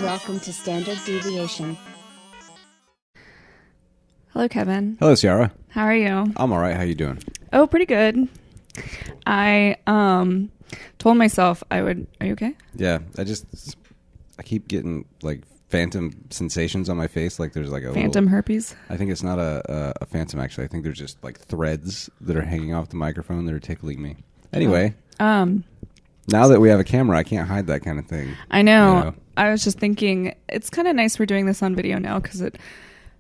Welcome to Standard Deviation. Hello, Kevin. Hello, Ciara. How are you? I'm all right. How you doing? Oh, pretty good. I told myself I would. Are you okay? Yeah, I keep getting like phantom sensations on my face. Like there's like a Phantom little, herpes. I think it's not a phantom actually. I think there's just like threads that are hanging off the microphone that are tickling me. Anyway, now that we have a camera, I can't hide that kind of thing. I know. You know? I was just thinking it's kind of nice we're doing this on video now because it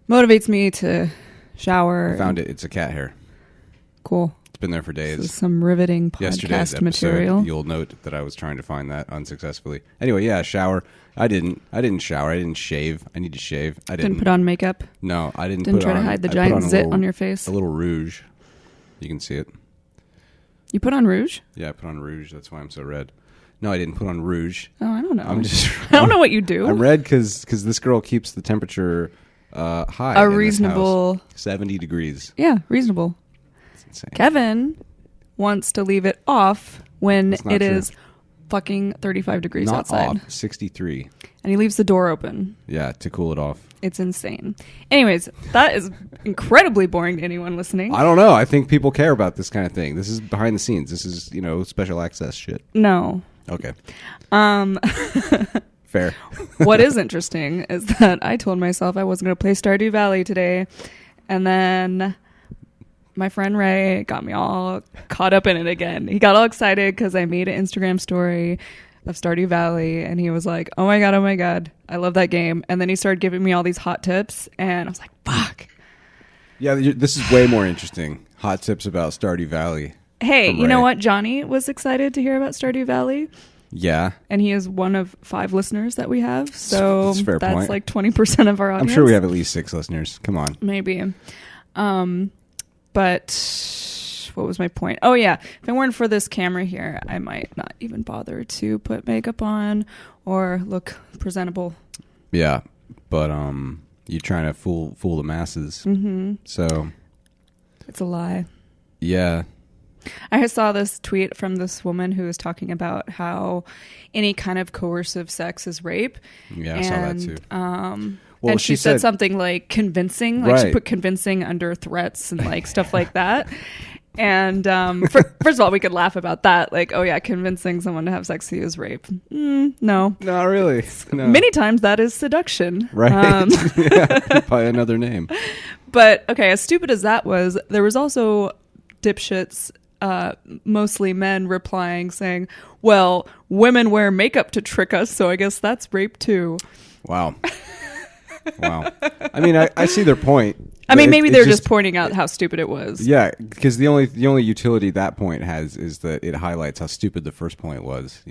motivates me to shower. I found it. It's a cat hair. Cool. It's been there for days. This is some riveting podcast material. You'll note that I was trying to find that unsuccessfully. Anyway, yeah, shower. I didn't shower. I didn't shave. I need to shave. I didn't put on makeup. No, I didn't. Didn't try to hide the giant zit on your face. A little rouge. You can see it. You put on rouge? Yeah, I put on rouge. That's why I'm so red. No, I didn't put on rouge. Oh, I don't know. I don't know what you do. I'm red because this girl keeps the temperature high. A reasonable 70 degrees. Yeah, reasonable. That's insane. Kevin wants to leave it off when it true. Is fucking 35 degrees not outside. Off, 63. And he leaves the door open. Yeah, to cool it off. It's insane. Anyways, that is incredibly boring to anyone listening. I don't know. I think people care about this kind of thing. This is behind the scenes. This is, special access shit. No. Okay. Fair. What is interesting is that I told myself I wasn't going to play Stardew Valley today. And then my friend Ray got me all caught up in it again. He got all excited because I made an Instagram story of Stardew Valley. And he was like, oh my God, I love that game. And then he started giving me all these hot tips. And I was like, fuck. Yeah, this is way more interesting. Hot tips about Stardew Valley. Hey, you know what? Johnny was excited to hear about Stardew Valley. Yeah. And he is one of 5 listeners that we have. So that's point. Like 20% of our audience. I'm sure we have at least 6 listeners. Come on. Maybe. But what was my point? Oh, yeah. If it weren't for this camera here, I might not even bother to put makeup on or look presentable. Yeah. But you're trying to fool the masses. Mm-hmm. So. It's a lie. Yeah. I saw this tweet from this woman who was talking about how any kind of coercive sex is rape. Yeah, I saw that too. Well, and she said something like convincing, like she put convincing under threats and like stuff like that. And first of all, we could laugh about that. Like, oh yeah, convincing someone to have sex with you is rape. No. Not really. No. Many times that is seduction. Right. Yeah, by another name. But okay, as stupid as that was, there was also dipshits, mostly men, replying saying, well, women wear makeup to trick us, so I guess that's rape too. Wow. Wow. I mean, I see their point. I mean, maybe they're just pointing out how stupid it was. Yeah, because the only utility that point has is that it highlights how stupid the first point was,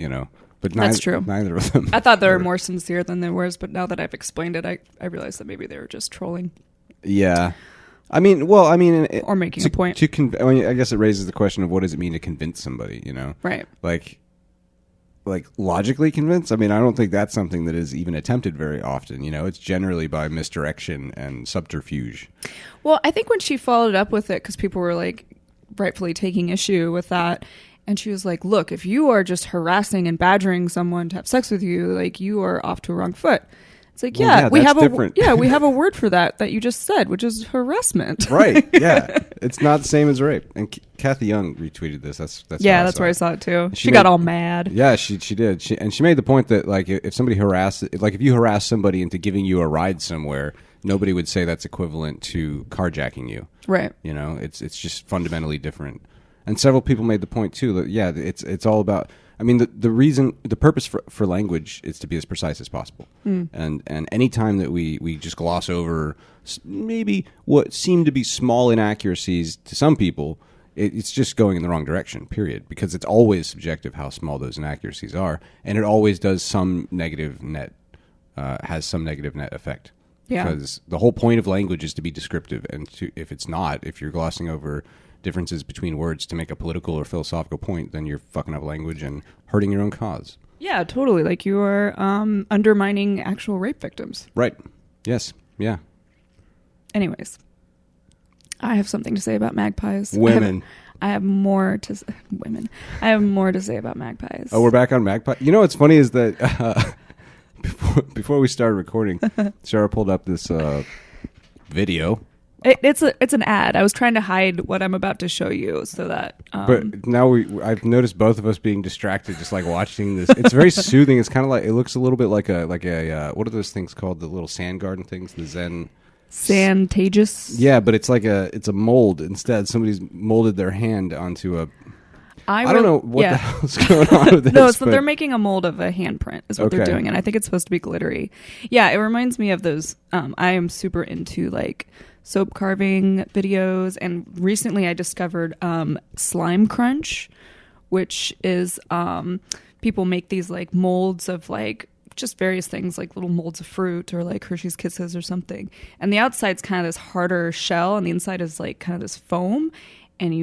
But that's true. Neither of them. I thought they were more sincere than they were, but now that I've explained it, I realized that maybe they were just trolling. Yeah. or making a point. I guess it raises the question of what does it mean to convince somebody, Right. Like logically convince? I mean, I don't think that's something that is even attempted very often, It's generally by misdirection and subterfuge. Well, I think when she followed up with it, because people were like rightfully taking issue with that, and she was like, look, if you are just harassing and badgering someone to have sex with you, like you are off to a wrong foot. It's like, we have we have a word for that you just said, which is harassment. Right. Yeah. It's not the same as rape. And Kathy Young retweeted this. That's where I saw it too. She got all mad. Yeah, she did. She made the point that like if somebody if you harass somebody into giving you a ride somewhere, nobody would say that's equivalent to carjacking you. Right. It's just fundamentally different. And several people made the point too that it's all about. I mean, the purpose for language is to be as precise as possible. And any time that we just gloss over maybe what seem to be small inaccuracies to some people, it's just going in the wrong direction, period. Because it's always subjective how small those inaccuracies are. And it always does some negative net, has some negative net effect. Yeah. Because the whole point of language is to be descriptive. And if you're glossing over differences between words to make a political or philosophical point, then you're fucking up language and hurting your own cause. Yeah, totally. Like you are undermining actual rape victims. Right. Yes. Yeah. Anyways, I have something to say about magpies. Women. I have more to say about magpies. Oh, we're back on Magpie. What's funny is that before we started recording, Sarah pulled up this video. It's an ad. I was trying to hide what I'm about to show you so that. But now I've noticed both of us being distracted, just like watching this. It's very soothing. It's kind of like, it looks a little bit like a what are those things called? The little sand garden things, the Zen. Santageous. Yeah, but it's like it's a mold instead. Somebody's molded their hand onto a. I don't know what the hell's going on with this. No, so they're making a mold of a handprint is what they're doing, and I think it's supposed to be glittery. Yeah, it reminds me of those. I am super into like soap carving videos, and recently I discovered slime crunch, which is people make these like molds of like just various things, like little molds of fruit or like Hershey's Kisses or something, and the outside's kind of this harder shell and the inside is like kind of this foam, and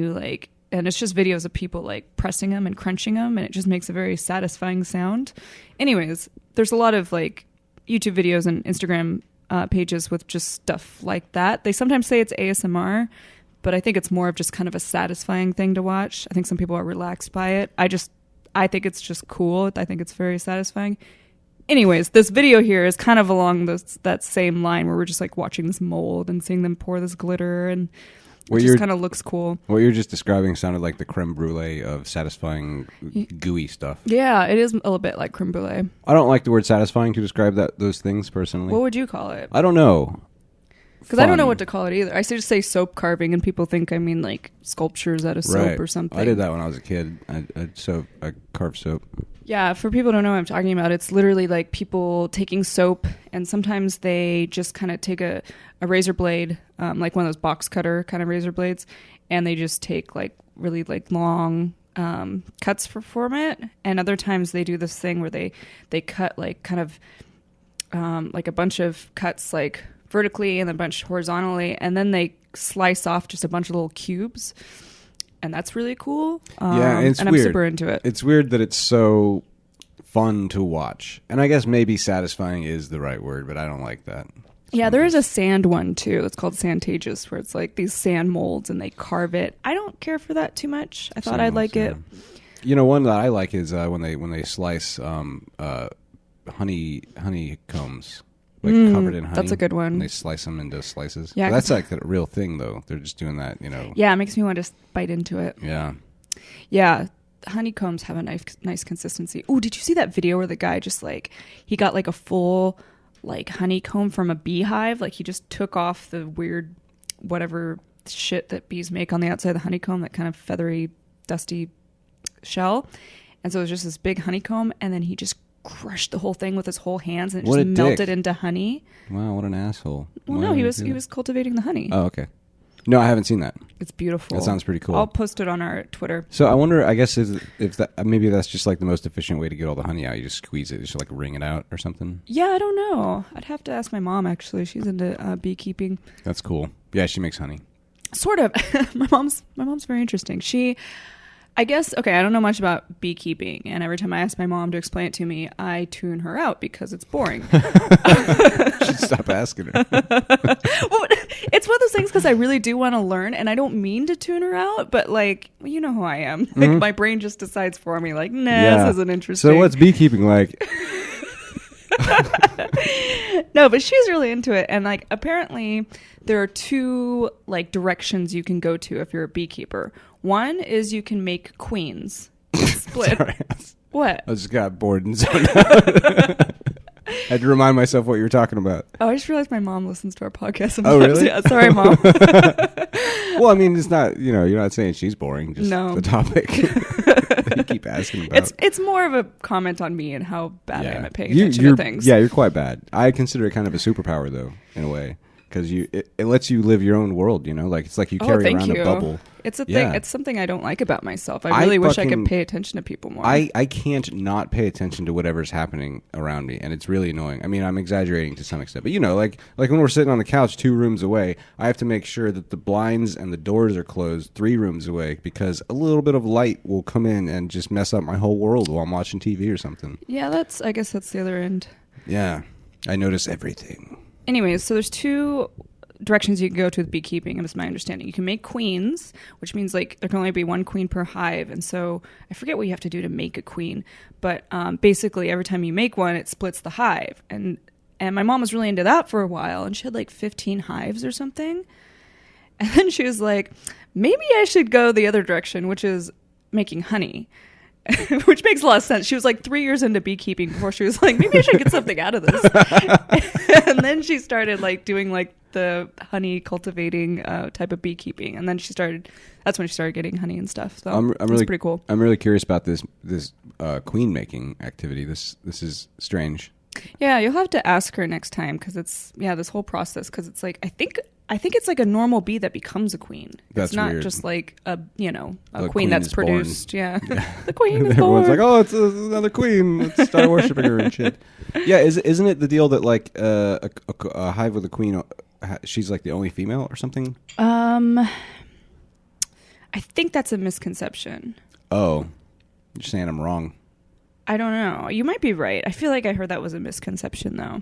it's just videos of people like pressing them and crunching them, and it just makes a very satisfying sound. Anyways, there's a lot of like YouTube videos and Instagram pages with just stuff like that. They sometimes say it's ASMR, but I think it's more of just kind of a satisfying thing to watch. I think some people are relaxed by it. I think it's just cool. I think it's very satisfying. Anyways, this video here is kind of along that same line where we're just like watching this mold and seeing them pour this glitter, and it just kind of looks cool. What you're just describing sounded like the creme brulee of satisfying gooey stuff. Yeah, it is a little bit like creme brulee. I don't like the word satisfying to describe those things personally. What would you call it? I don't know. Because I don't know what to call it either. I just say soap carving, and people think I mean like sculptures out of soap or something. I did that when I was a kid. I carved soap. Yeah, for people who don't know what I'm talking about, it's literally like people taking soap, and sometimes they just kind of take a razor blade, like one of those box cutter kind of razor blades, and they just take like really like long cuts from it. And other times they do this thing where they cut like kind of like a bunch of cuts like vertically and a bunch horizontally, and then they slice off just a bunch of little cubes. And that's really cool. Yeah, it's and weird. I'm super into it. It's weird that it's so fun to watch. And I guess maybe satisfying is the right word, but I don't like that. Yeah, there is a sand one too. It's called Santageous, where it's like these sand molds and they carve it. I don't care for that too much. I thought I'd like it. You know, one that I like is when they slice honeycombs. Like covered in honey. That's a good one. And they slice them into slices. Yeah, that's like a real thing, though. They're just doing that, you know. Yeah, it makes me want to bite into it. Yeah. Yeah, honeycombs have a nice consistency. Oh, did you see that video where the guy just like, he got like a full like honeycomb from a beehive? Like he just took off the weird whatever shit that bees make on the outside of the honeycomb, that kind of feathery, dusty shell. And so it was just this big honeycomb, and then he just crushed the whole thing with his whole hands, and it just melted into honey. Wow, what an asshole. Well, no, he was cultivating the honey. Oh, okay. No, I haven't seen that. It's beautiful. That sounds pretty cool. I'll post it on our Twitter. So I wonder, I guess if that maybe that's just like the most efficient way to get all the honey out. You just squeeze it, just like wring it out or something. Yeah, I don't know. I'd have to ask my mom, actually. She's into beekeeping. That's cool. Yeah, she makes honey. Sort of. My mom's very interesting. I guess, okay, I don't know much about beekeeping, and every time I ask my mom to explain it to me, I tune her out because it's boring. Should stop asking her. Well, it's one of those things because I really do want to learn, and I don't mean to tune her out, but like, well, you know who I am. Like, my brain just decides for me, like, this isn't interesting. So what's beekeeping like? No, but she's really into it, and like apparently there are two like directions you can go to if you're a beekeeper. One is you can make queens. Split. Sorry, What? I just got bored and zoned out. I had to remind myself what you were talking about. Oh, I just realized my mom listens to our podcast sometimes. Oh, really? Yeah, sorry, Mom. Well, I mean, it's not, you're not saying she's boring, just No. the topic that you keep asking about. It's more of a comment on me and how bad I am at paying attention to things. Yeah, you're quite bad. I consider it kind of a superpower, though, in a way. Because it lets you live your own world, like it's like you carry around a bubble. It's a thing. It's something I don't like about myself. I really wish I could pay attention to people more. I can't not pay attention to whatever's happening around me, and it's really annoying. I mean, I'm exaggerating to some extent, but like when we're sitting on the couch 2 rooms away, I have to make sure that the blinds and the doors are closed 3 rooms away, because a little bit of light will come in and just mess up my whole world while I'm watching TV or something. Yeah, I guess that's the other end. Yeah, I notice everything. Anyways, so there's 2 directions you can go to with beekeeping, and it's my understanding. You can make queens, which means like there can only be one queen per hive. And so I forget what you have to do to make a queen, but basically every time you make one, it splits the hive. And my mom was really into that for a while, and she had like 15 hives or something. And then she was like, maybe I should go the other direction, which is making honey. Which makes a lot of sense. She was like 3 years into beekeeping before she was like, maybe I should get something out of this. And then she started like doing like the honey cultivating type of beekeeping. And then that's when she started getting honey and stuff. So I'm really pretty cool. I'm really curious about this queen making activity. This is strange. Yeah, you'll have to ask her next time because it's this whole process, because it's like I think it's like a normal bee that becomes a queen. That's it's not weird. Just like a The queen that's produced. Born. Yeah. The queen is Everyone's born. like, oh, it's another queen. Let's start worshiping her and shit. Yeah, isn't it the deal that like a hive with a queen, she's like the only female or something? I think that's a misconception. Oh, you're saying I'm wrong. I don't know. You might be right. I feel like I heard that was a misconception though.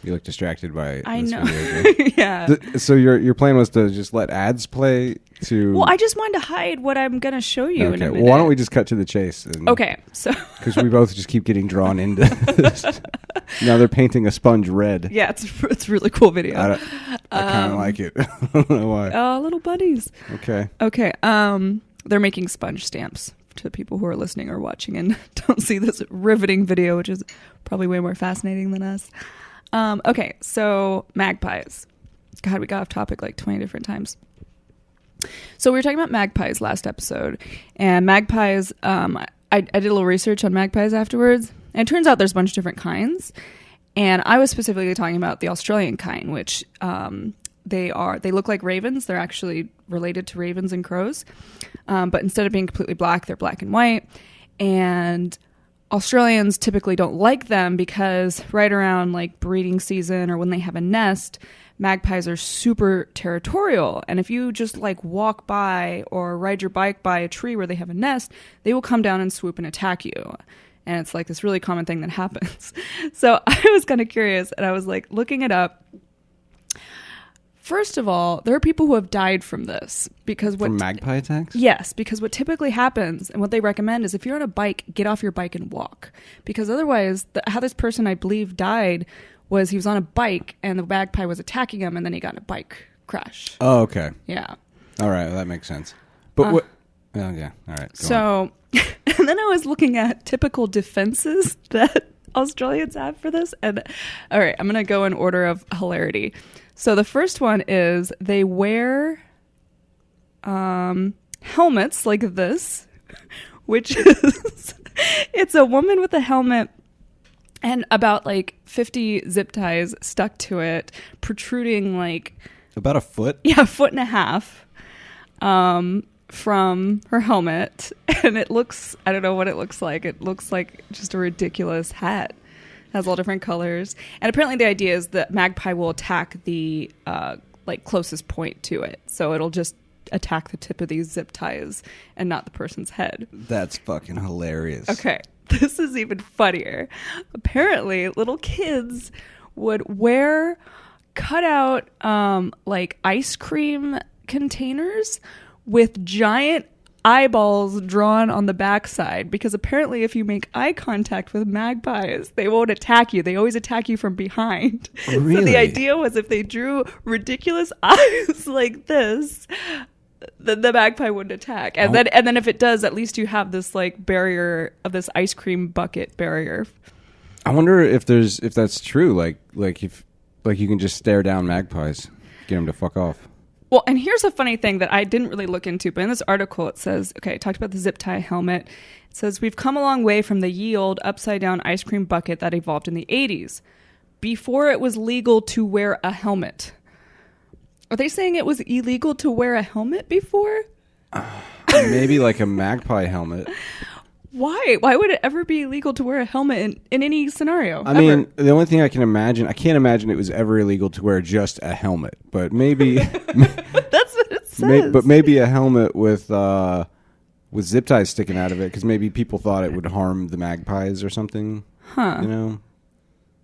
You look distracted by I this know. video. Yeah. So your plan was to just let ads play to... Well, I just wanted to hide what I'm going to show you in a minute. Well, why don't we just cut to the chase? Okay, so... Because we both just keep getting drawn into this. Now they're painting a sponge red. Yeah, it's a really cool video. I kind of like it. I don't know why. Oh, little buddies. Okay. They're making sponge stamps to the people who are listening or watching and don't see this riveting video, which is probably way more fascinating than us. Okay, so magpies. God, we got off topic like 20 different times. So we were talking about magpies last episode, and magpies, I did a little research on magpies afterwards, and it turns out there's a bunch of different kinds, and I was specifically talking about the Australian kind, which they look like ravens. They're actually related to ravens and crows, but instead of being completely black, they're black and white, and Australians typically don't like them because right around like breeding season or when they have a nest, magpies are super territorial. And if you just like walk by or ride your bike by a tree where they have a nest, they will come down and swoop and attack you. And it's like this really common thing that happens. So I was kind of curious and I was like looking it up. First of all, there are people who have died from this because from magpie attacks? Yes, because what typically happens and what they recommend is if you're on a bike, get off your bike and walk. Because otherwise, how this person, I believe, died was he was on a bike and the magpie was attacking him and then he got in a bike crash. Oh, okay. Yeah. All right, well, that makes sense. But what... Oh, yeah. All right. So, and then I was looking at typical defenses that Australians have for this. And all right, I'm going to go in order of hilarity. So the first one is they wear helmets like this, which is, it's a woman with a helmet and about like 50 zip ties stuck to it, protruding like... About a foot? Yeah, a foot and a half from her helmet. And it looks, I don't know what it looks like. It looks like just a ridiculous hat. Has all different colors, and apparently the idea is that magpie will attack the like closest point to it, so it'll just attack the tip of these zip ties and not the person's head. That's fucking hilarious. Okay, this is even funnier. Apparently, little kids would wear cutout like ice cream containers with giant eyeballs drawn on the backside, because apparently if you make eye contact with magpies, they won't attack you. They always attack you from behind. Really? So the idea was if they drew ridiculous eyes like this, then the magpie wouldn't attack. And then if it does, at least you have this like barrier of this ice cream bucket barrier. I wonder if that's true. Like if you can just stare down magpies, get them to fuck off. Well, and here's a funny thing that I didn't really look into, but in this article it says, okay, it talked about the zip tie helmet. It says, we've come a long way from the ye old upside down ice cream bucket that evolved in the 80s, before it was legal to wear a helmet. Are they saying it was illegal to wear a helmet before? Maybe like a magpie helmet. Why? Why would it ever be illegal to wear a helmet in any scenario? I mean, the only thing I can't imagine it was ever illegal to wear just a helmet, but maybe that's what it says. but maybe a helmet with zip ties sticking out of it, because maybe people thought it would harm the magpies or something. Huh? You know,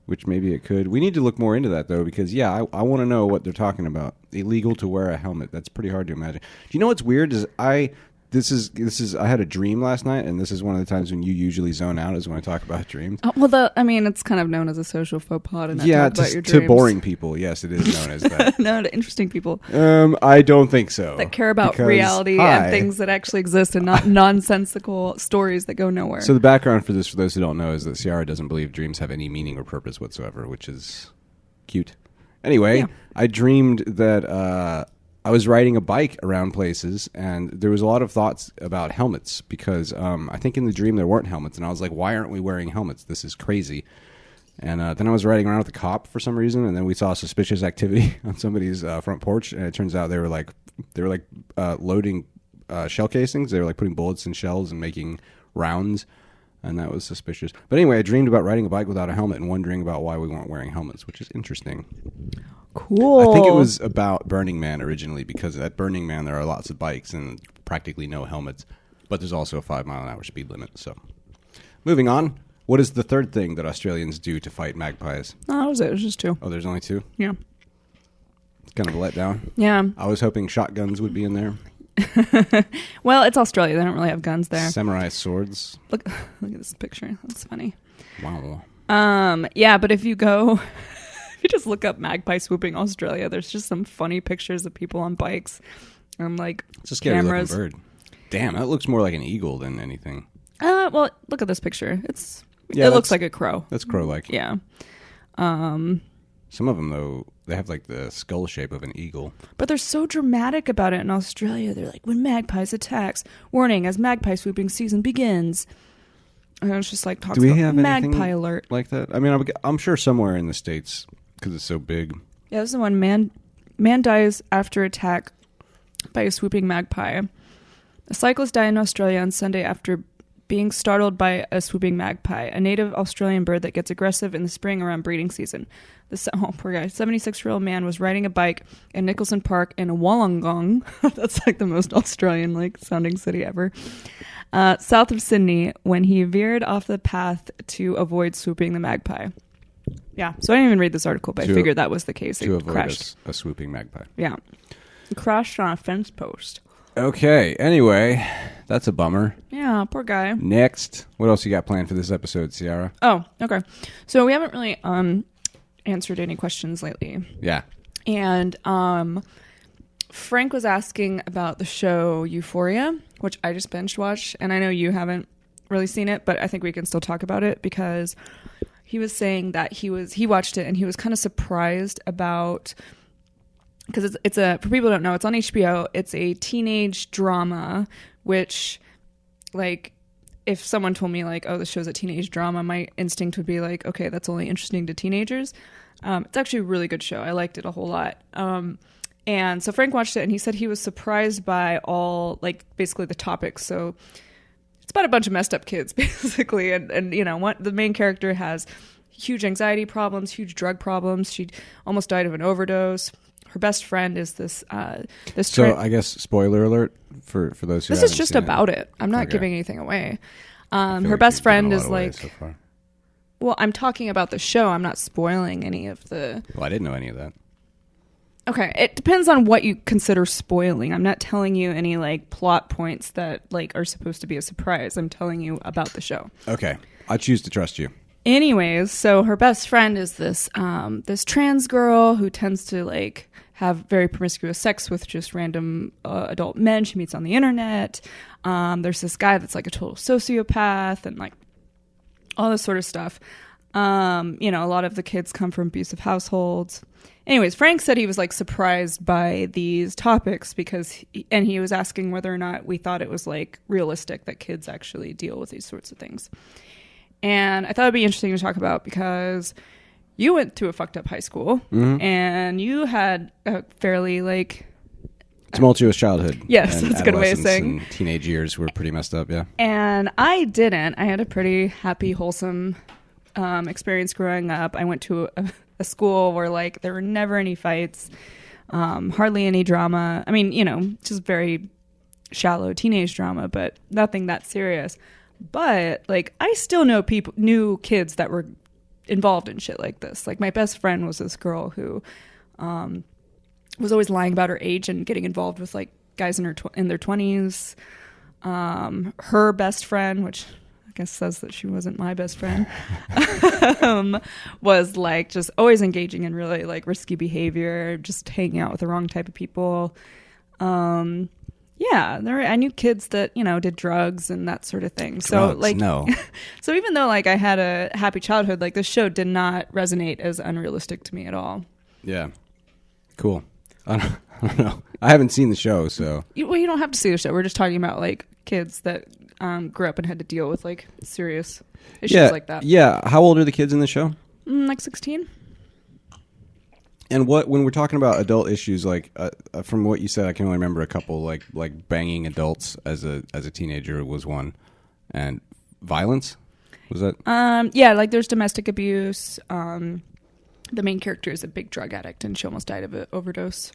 which maybe it could. We need to look more into that, though, because, yeah, I want to know what they're talking about. Illegal to wear a helmet. That's pretty hard to imagine. Do you know what's weird is I had a dream last night, and this is one of the times when you usually zone out is when I talk about dreams. It's kind of known as a social faux pas to not talk about your dreams. To boring people, yes, it is known as that. No, to interesting people. I don't think so. That care about reality and things that actually exist and not nonsensical stories that go nowhere. So the background for this, for those who don't know, is that Ciara doesn't believe dreams have any meaning or purpose whatsoever, which is cute. Anyway, yeah. I dreamed that I was riding a bike around places, and there was a lot of thoughts about helmets because I think in the dream there weren't helmets, and I was like, why aren't we wearing helmets? This is crazy. And then I was riding around with a cop for some reason, and then we saw suspicious activity on somebody's front porch, and it turns out they were loading shell casings. They were like putting bullets in shells and making rounds, and that was suspicious. But anyway, I dreamed about riding a bike without a helmet and wondering about why we weren't wearing helmets, which is interesting. Cool. I think it was about Burning Man originally, because at Burning Man there are lots of bikes and practically no helmets, but there's also a 5-mile-an-hour speed limit. So, moving on. What is the third thing that Australians do to fight magpies? No, that was it. It was just 2. Oh, there's only 2? Yeah. It's kind of a letdown. Yeah. I was hoping shotguns would be in there. Well, it's Australia. They don't really have guns there. Samurai swords. Look at this picture. That's funny. Wow. Yeah, but if you just look up magpie swooping Australia, there's just some funny pictures of people on bikes and like it's a scary cameras. looking bird. Damn, that looks more like an eagle than anything. Well, look at this picture. It looks like a crow. That's crow-like. Yeah. Some of them, though, they have like the skull shape of an eagle. But they're so dramatic about it in Australia. They're like, when magpies attacks, warning, as magpie swooping season begins. And it's just like, talks about magpie alert. Like that? I mean, I'm sure somewhere in the States, because it's so big. Yeah, this is the one. Man dies after attack by a swooping magpie. A cyclist died in Australia on Sunday after being startled by a swooping magpie, a native Australian bird that gets aggressive in the spring around breeding season. Poor guy. 76-year-old man was riding a bike in Nicholson Park in Wollongong. That's like the most Australian-like sounding city ever. South of Sydney, when he veered off the path to avoid swooping the magpie. Yeah, so I didn't even read this article, but I figured that was the case. To avoid crashed. A swooping magpie. Yeah. It crashed on a fence post. Okay, anyway, that's a bummer. Yeah, poor guy. Next, what else you got planned for this episode, Ciara? Oh, okay. So we haven't really answered any questions lately. Yeah. And Frank was asking about the show Euphoria, which I just binge watched, and I know you haven't really seen it, but I think we can still talk about it because he was saying that he watched it and he was kind of surprised about, because it's for people who don't know, it's on HBO. It's a teenage drama, which, like, if someone told me, like, oh, this show's a teenage drama, my instinct would be like, okay, that's only interesting to teenagers. It's actually a really good show. I liked it a whole lot. And so Frank watched it, and he said he was surprised by all, like, basically the topics. So it's about a bunch of messed up kids, basically. And you know, the main character has huge anxiety problems, huge drug problems. She almost died of an overdose. Her best friend is this. So I guess spoiler alert for those who. This is just about it. I'm not giving anything away. Her best friend is like. So well, I'm talking about the show. I'm not spoiling any of the. Well, I didn't know any of that. Okay, it depends on what you consider spoiling. I'm not telling you any like plot points that like are supposed to be a surprise. I'm telling you about the show. Okay, I choose to trust you. Anyways, so her best friend is this this trans girl who tends to like have very promiscuous sex with just random adult men she meets on the internet. There's this guy that's like a total sociopath and like all this sort of stuff. You know, a lot of the kids come from abusive households. Anyways, Frank said he was like surprised by these topics because he was asking whether or not we thought it was like realistic that kids actually deal with these sorts of things. And I thought it'd be interesting to talk about because you went to a fucked up high school and you had a fairly like tumultuous childhood. Yes, that's a good way of saying. And teenage years were pretty messed up, yeah. And I didn't. I had a pretty happy, wholesome experience growing up. I went to a school where like there were never any fights, hardly any drama. I mean, you know, just very shallow teenage drama, but nothing that serious. But like I still knew kids that were involved in shit like this. Like my best friend was this girl who was always lying about her age and getting involved with like guys in their 20s. Her best friend, which I guess says that she wasn't my best friend, was like just always engaging in really like risky behavior, just hanging out with the wrong type of people. I knew kids that, did drugs and that sort of thing. So like, no. So even though like I had a happy childhood, like this show did not resonate as unrealistic to me at all. Yeah. Cool. I don't know. I haven't seen the show, so. You don't have to see the show. We're just talking about like kids that grew up and had to deal with like serious issues like that. Yeah. How old are the kids in the show? Like 16. And when we're talking about adult issues, like from what you said, I can only remember a couple, like banging adults as a teenager was one, and violence was that? Like there's domestic abuse. The main character is a big drug addict, and she almost died of an overdose.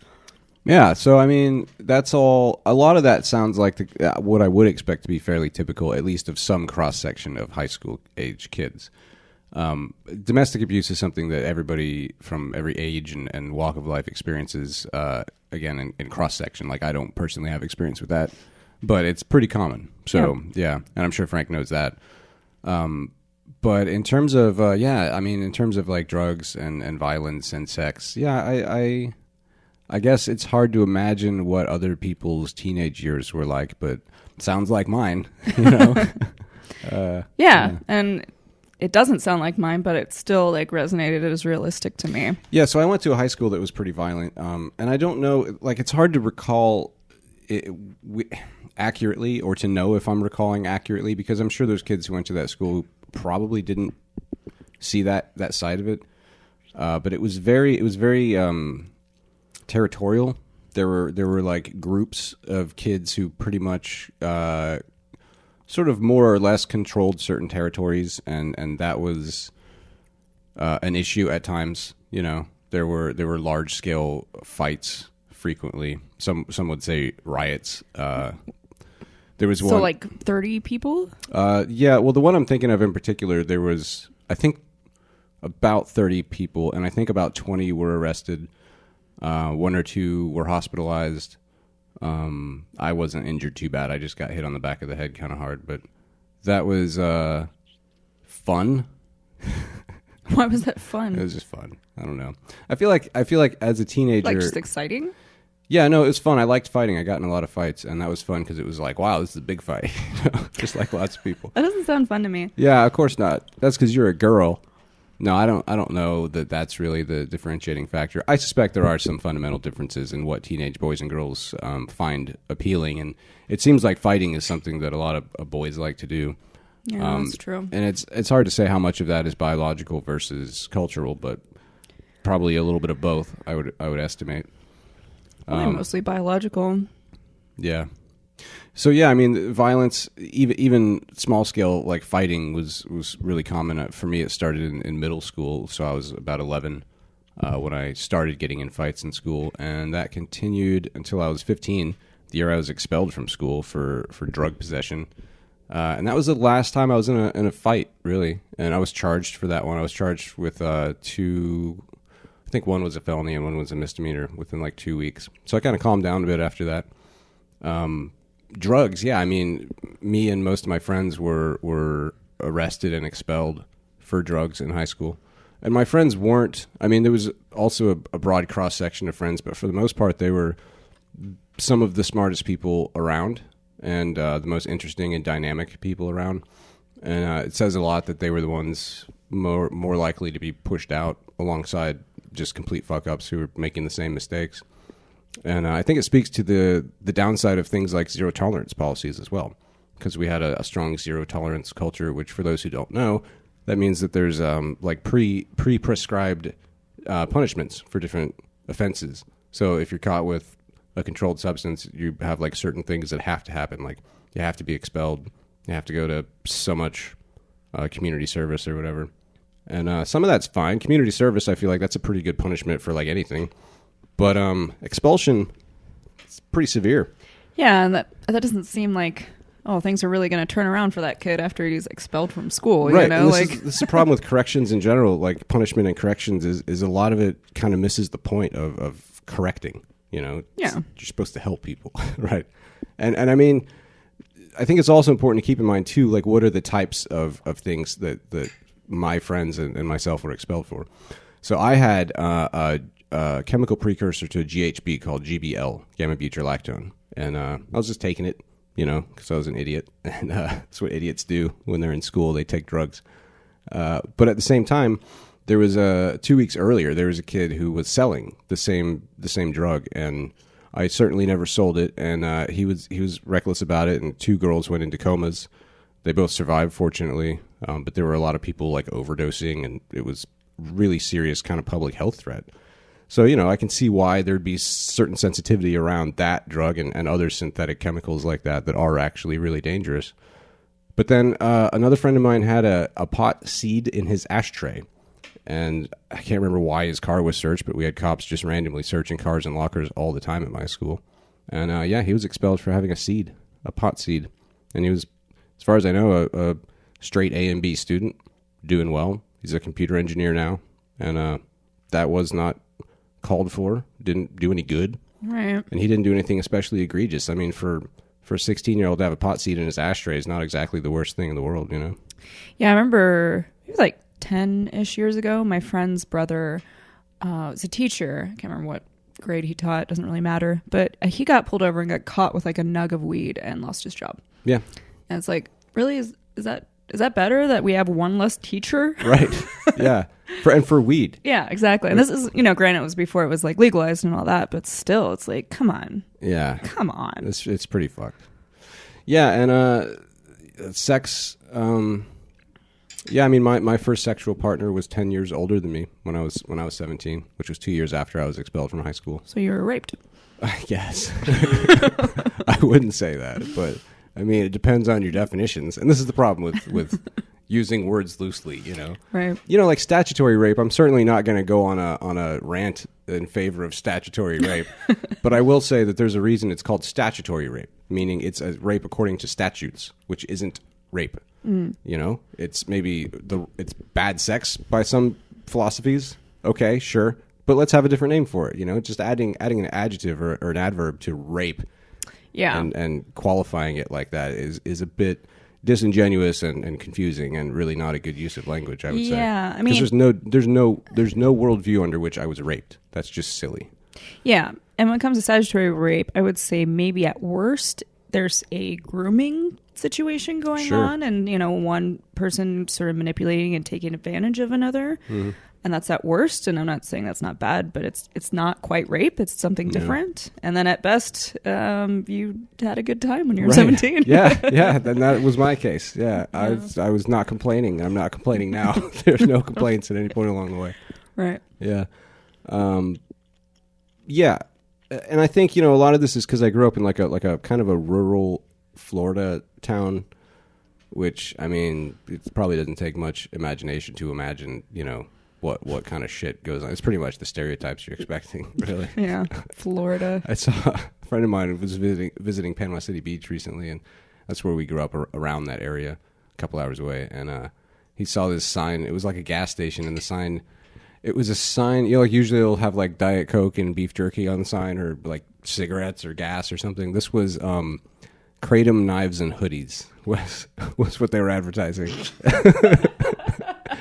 Yeah, so I mean, that's all. A lot of that sounds like what I would expect to be fairly typical, at least of some cross section of high school age kids. Domestic abuse is something that everybody from every age and walk of life experiences, again, in cross-section. Like, I don't personally have experience with that, but it's pretty common. So, yeah, and I'm sure Frank knows that. But in terms of, in terms of, like, drugs and violence and sex, I guess it's hard to imagine what other people's teenage years were like, but it sounds like mine, And it doesn't sound like mine, but it still like resonated as realistic to me. Yeah, so I went to a high school that was pretty violent, and I don't know, like it's hard to recall it accurately or to know if I'm recalling accurately, because I'm sure those kids who went to that school probably didn't see that side of it. But it was very territorial. There were like groups of kids who pretty much sort of more or less controlled certain territories, and that was an issue at times. There were large scale fights frequently. Some would say riots. There was one. So like 30 people? Yeah. Well, the one I'm thinking of in particular, there was I think about 30 people, and I think about 20 were arrested. One or two were hospitalized. I wasn't injured too bad. I just got hit on the back of the head kind of hard, but that was fun. Why was that fun? It was just fun. I don't know. I feel like as a teenager, like just exciting. Yeah, no, it was fun. I liked fighting. I got in a lot of fights, and that was fun because it was like, wow, this is a big fight. Just like lots of people. That doesn't sound fun to me. Yeah, of course not. That's because you're a girl. No, I don't know that that's really the differentiating factor. I suspect there are some fundamental differences in what teenage boys and girls find appealing, and it seems like fighting is something that a lot of boys like to do. Yeah, that's true. And it's hard to say how much of that is biological versus cultural, but probably a little bit of both. I would estimate. Probably mostly biological. Yeah. So yeah, I mean, violence, even small scale like fighting was really common. For me, it started in middle school, so I was about 11 when I started getting in fights in school, and that continued until I was 15, the year I was expelled from school for drug possession. And that was the last time I was in a fight, really. And I was charged for that one. I was charged with two. I think one was a felony and one was a misdemeanor within like 2 weeks. So I kind of calmed down a bit after that. Drugs, yeah. I mean, me and most of my friends were arrested and expelled for drugs in high school. And my friends weren't. I mean, there was also a broad cross section of friends, but for the most part, they were some of the smartest people around and the most interesting and dynamic people around. And it says a lot that they were the ones more likely to be pushed out alongside just complete fuck-ups who were making the same mistakes. And I think it speaks to the downside of things like zero-tolerance policies as well, because we had a strong zero-tolerance culture, which for those who don't know, that means that there's like pre-prescribed punishments for different offenses. So if you're caught with a controlled substance, you have like certain things that have to happen, like you have to be expelled, you have to go to so much community service or whatever. And some of that's fine. Community service, I feel like that's a pretty good punishment for like anything. But expulsion, it's pretty severe. Yeah, and that doesn't seem like oh, things are really going to turn around for that kid after he's expelled from school. Right. You know, And this is the problem with corrections in general. Like punishment and corrections is a lot of it kind of misses the point of correcting. You know, Yeah. You're supposed to help people, right? And I mean, I think it's also important to keep in mind too, like what are the types of things that my friends and myself were expelled for. So I had a chemical precursor to GHB called GBL, gamma-butyrolactone, and I was just taking it, you know, because I was an idiot, and that's what idiots do when they're in school. They take drugs. But at the same time, there was 2 weeks earlier, there was a kid who was selling the same drug, and I certainly never sold it. And he was reckless about it, and 2 girls went into comas. They both survived, fortunately, but there were a lot of people like overdosing, and it was really serious kind of public health threat. So, you know, I can see why there'd be certain sensitivity around that drug and other synthetic chemicals like that are actually really dangerous. But then another friend of mine had a pot seed in his ashtray. And I can't remember why his car was searched, but we had cops just randomly searching cars and lockers all the time at my school. And yeah, he was expelled for having a pot seed. And he was, as far as I know, a straight A and B student, doing well. He's a computer engineer now. And that was not called for, didn't do any good. Right. And he didn't do anything especially egregious. I mean, for a 16-year-old to have a pot seed in his ashtray is not exactly the worst thing in the world, you know? Yeah, I remember it was like 10-ish years ago, my friend's brother was a teacher. I can't remember what grade he taught. Doesn't really matter. But he got pulled over and got caught with like a nug of weed and lost his job. Yeah. And it's like, really? Is that better that we have one less teacher? Right. Yeah. For weed. Yeah, exactly. And this is, you know, granted it was before it was like legalized and all that, but still it's like, come on. Yeah. Come on. It's pretty fucked. Yeah, and sex, yeah, I mean my first sexual partner was 10 years older than me when I was 17, which was 2 years after I was expelled from high school. So you were raped. I guess. I wouldn't say that, but I mean, it depends on your definitions. And this is the problem with using words loosely, you know. Right. You know, like statutory rape, I'm certainly not going to go on a rant in favor of statutory rape, but I will say that there's a reason it's called statutory rape, meaning it's a rape according to statutes, which isn't rape. You know, it's maybe it's bad sex by some philosophies. Okay, sure. But let's have a different name for it, you know, just adding an adjective or an adverb to rape. Yeah. And qualifying it like that is a bit disingenuous and confusing and really not a good use of language, I would say. Yeah, I mean, because there's no worldview under which I was raped. That's just silly. Yeah, and when it comes to statutory rape, I would say maybe at worst there's a grooming situation going on, and you know, one person sort of manipulating and taking advantage of another. Mm-hmm. And that's at worst, and I'm not saying that's not bad, but it's not quite rape. It's something different. And then at best, you had a good time when you were 17. Yeah, then that was my case. Yeah, I was not complaining, and I'm not complaining now. There's no complaints at any point along the way. Right. Yeah. Yeah. And I think, you know, a lot of this is because I grew up in like a kind of a rural Florida town, which, I mean, it probably doesn't take much imagination to imagine, you know, what kind of shit goes on. It's pretty much the stereotypes you're expecting, really. Yeah, Florida. I saw a friend of mine who was visiting Panama City Beach recently, and that's where we grew up, around that area, a couple hours away. And he saw this sign. It was like a gas station, and the sign, it was a sign, you know, like usually they'll have like Diet Coke and beef jerky on the sign, or like cigarettes or gas or something. This was Kratom knives and hoodies was what they were advertising.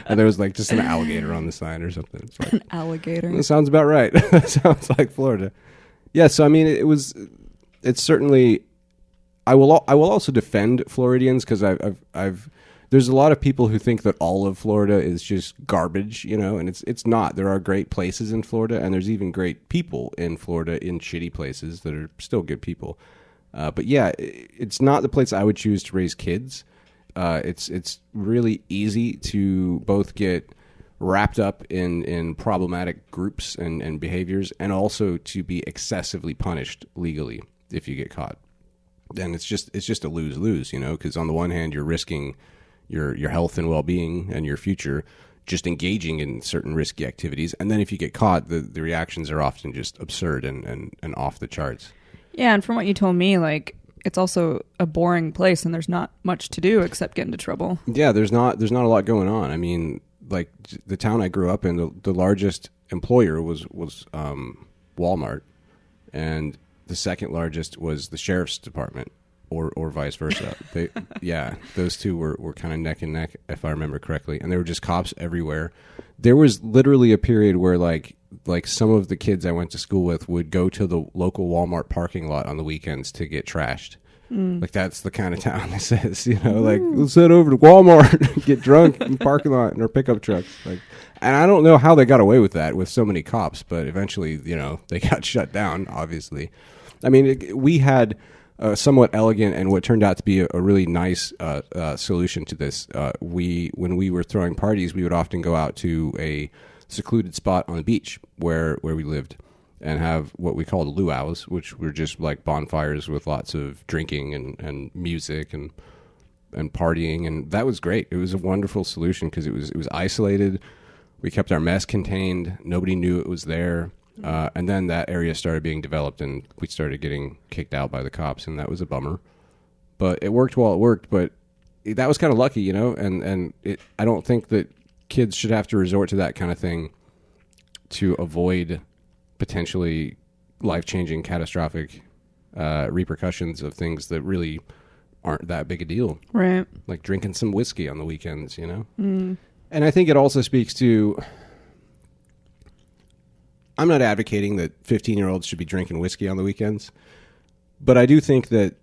And there was like just an alligator on the sign or something. It's like, an alligator. That sounds about right. That sounds like Florida. Yeah, so I mean, it's certainly. I will also defend Floridians because there's a lot of people who think that all of Florida is just garbage, you know, and it's not. There are great places in Florida, and there's even great people in Florida in shitty places that are still good people. But yeah, it's not the place I would choose to raise kids. It's really easy to both get wrapped up in problematic groups and behaviors, and also to be excessively punished legally if you get caught. Then it's just a lose-lose, you know, because on the one hand you're risking your health and well-being and your future just engaging in certain risky activities, and then if you get caught, the reactions are often just absurd and off the charts. Yeah, and from what you told me, like it's also a boring place, and there's not much to do except get into trouble. Yeah, there's not a lot going on. I mean, like the town I grew up in, the largest employer was Walmart, and the second largest was the sheriff's department, or vice versa. Those two were kind of neck and neck, if I remember correctly, and there were just cops everywhere. There was literally a period where like some of the kids I went to school with would go to the local Walmart parking lot on the weekends to get trashed. Like that's the kind of town this is, like let's head over to Walmart, get drunk in the parking lot in our pickup trucks. Like, and I don't know how they got away with that with so many cops, but eventually, they got shut down, obviously. I mean, we had a somewhat elegant and what turned out to be a really nice solution to this. When we were throwing parties, we would often go out to a secluded spot on the beach where we lived, and have what we called luau's, which were just like bonfires with lots of drinking and music and partying, and that was great. It was a wonderful solution because it was isolated. We kept our mess contained. Nobody knew it was there. And then that area started being developed, and we started getting kicked out by the cops, and that was a bummer. But it worked while it worked, but that was kind of lucky, and I don't think that kids should have to resort to that kind of thing to avoid potentially life-changing, catastrophic repercussions of things that really aren't that big a deal. Right. Like drinking some whiskey on the weekends, And I think it also speaks to... I'm not advocating that 15-year-olds should be drinking whiskey on the weekends, but I do think that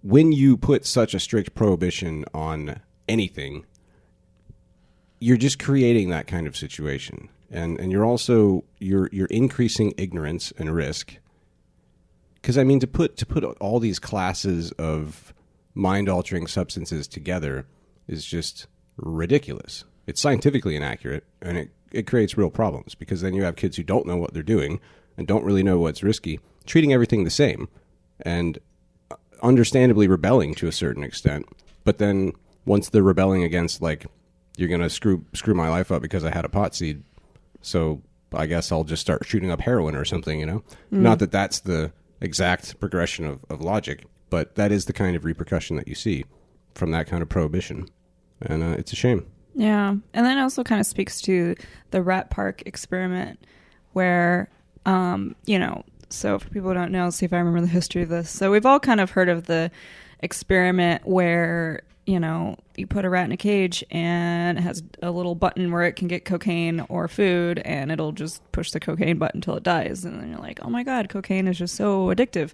when you put such a strict prohibition on anything, you're just creating that kind of situation. And you're also you're increasing ignorance and risk. Because I mean, to put all these classes of mind-altering substances together is just ridiculous. It's scientifically inaccurate, and it creates real problems, because then you have kids who don't know what they're doing and don't really know what's risky, treating everything the same, and understandably rebelling to a certain extent. But then once they're rebelling against, like, you're going to screw my life up because I had a pot seed, so I guess I'll just start shooting up heroin or something, Not that that's the exact progression of logic, but that is the kind of repercussion that you see from that kind of prohibition. And it's a shame. Yeah. And then it also kind of speaks to the rat park experiment where, so for people who don't know, let's see if I remember the history of this. So we've all kind of heard of the experiment where, you put a rat in a cage and it has a little button where it can get cocaine or food, and it'll just push the cocaine button until it dies. And then you're like, oh my God, cocaine is just so addictive.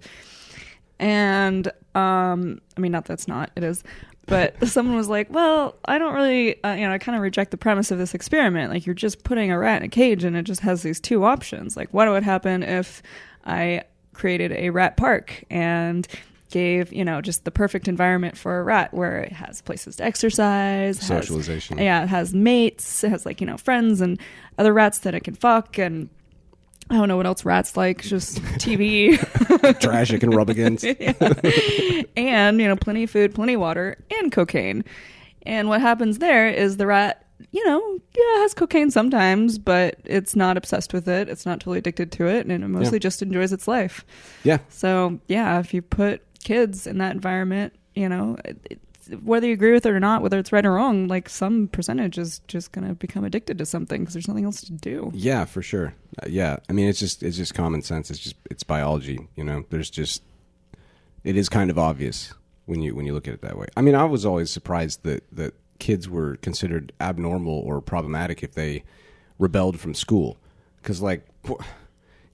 And, I mean, not that's not, it is. But someone was like, well, I don't really, I kind of reject the premise of this experiment. Like, you're just putting a rat in a cage and it just has these two options. Like, what would happen if I created a rat park and gave, just the perfect environment for a rat where it has places to exercise. Socialization. It has mates. It has, friends and other rats that it can fuck. And I don't know what else rats like, just TV. Trash it can rub against. And, plenty of food, plenty of water, and cocaine. And what happens there is the rat, has cocaine sometimes, but it's not obsessed with it. It's not totally addicted to it, and it mostly just enjoys its life. Yeah. So, if you put kids in that environment, whether you agree with it or not, whether it's right or wrong, like some percentage is just going to become addicted to something because there's nothing else to do. Yeah, for sure. I mean, it's just common sense. It's biology. It is kind of obvious when you look at it that way. I mean, I was always surprised that kids were considered abnormal or problematic if they rebelled from school, because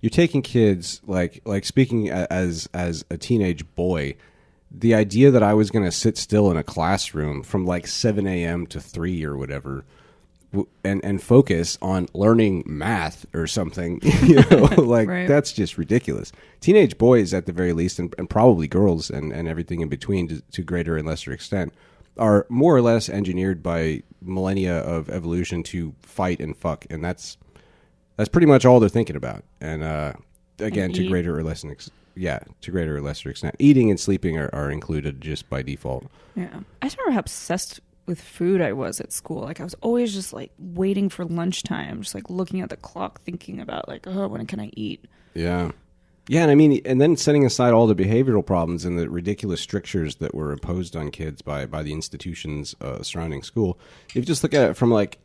you're taking kids like speaking as a teenage boy. The idea that I was going to sit still in a classroom from 7 a.m. to 3 or whatever and focus on learning math or something, right. That's just ridiculous. Teenage boys, at the very least, and probably girls and everything in between to greater and lesser extent, are more or less engineered by millennia of evolution to fight and fuck. And that's pretty much all they're thinking about. And again, to greater or lesser extent, eating and sleeping are included just by default. Yeah. I just remember how obsessed with food I was at school. I was always just waiting for lunchtime, just looking at the clock, thinking about when can I eat? Yeah. Yeah, and I mean, and then setting aside all the behavioral problems and the ridiculous strictures that were imposed on kids by the institutions surrounding school, if you just look at it from like